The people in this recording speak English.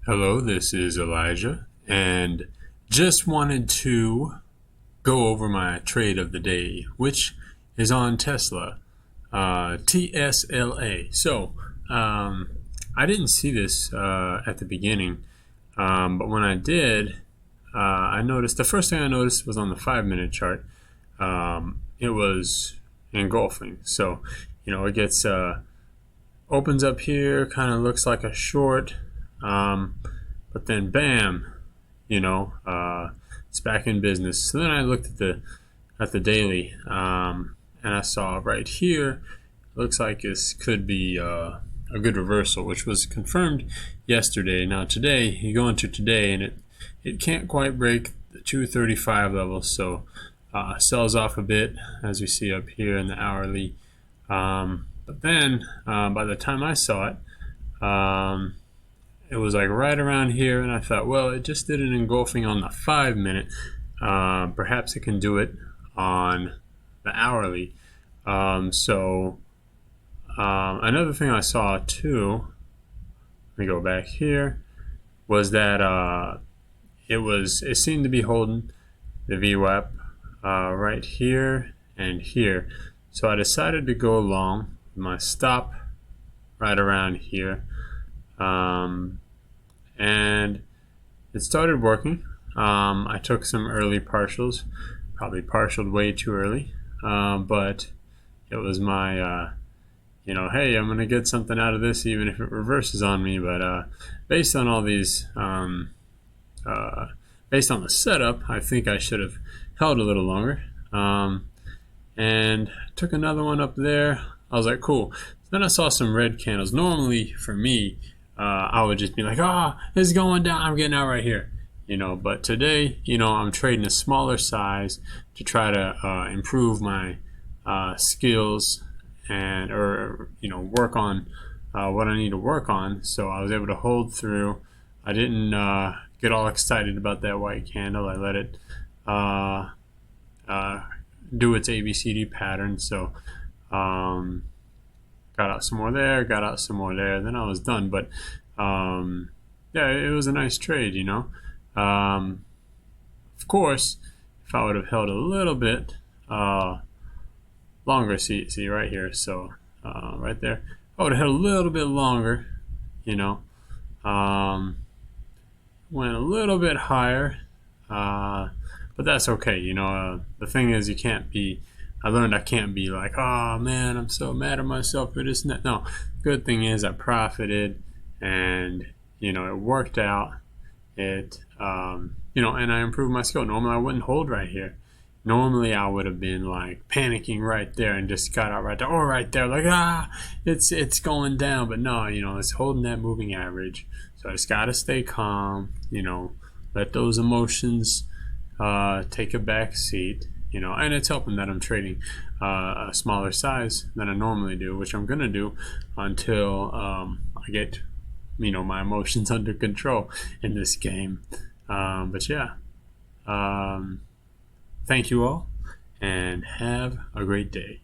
Hello, this is Elijah, and just wanted to go over my trade of the day, which is on Tesla, TSLA. I didn't see this at the beginning, but when I did, I noticed the first thing I noticed was on the 5-minute chart. It was engulfing, so it gets opens up here, kind of looks like a short. But then bam, it's back in business. So then I looked at the daily, and I saw right here, looks like this could be a good reversal, which was confirmed yesterday. Now today, you go into today, and it can't quite break the 235 level, so sells off a bit, as we see up here in the hourly. But then, by the time I saw it, it was like right around here, and I thought, well, it just did an engulfing on the 5-minute. Perhaps it can do it on the hourly. Another thing I saw too, let me go back here, was that it seemed to be holding the VWAP right here and here. So I decided to go along with my stop right around here. And it started working. I took some early partials, probably partialed way too early, but it was my, hey, I'm going to get something out of this even if it reverses on me. But based on all these, based on the setup, I think I should have held a little longer. And took another one up there. I was like, cool. Then I saw some red candles. Normally, for me, I would just be like, it's going down, I'm getting out right here, but today, I'm trading a smaller size to try to improve my skills or work on what I need to work on. So I was able to hold through. I didn't get all excited about that white candle. I let it do its ABCD pattern. So got out some more there, got out some more there, then I was done. But yeah, it was a nice trade, Of course, if I would have held a little bit longer, see right here, so right there, I would have held a little bit longer, went a little bit higher, but that's okay, the thing is, I learned I can't be like, oh man, I'm so mad at myself for this. No, good thing is I profited, and it worked out. And I improved my skill. Normally I wouldn't hold right here. Normally I would have been like panicking right there and just got out right there, or right there, like it's going down. But no, it's holding that moving average. So I just gotta stay calm. Let those emotions take a back seat. And it's helping that I'm trading a smaller size than I normally do, which I'm gonna do until I get my emotions under control in this game. But yeah, thank you all, and have a great day.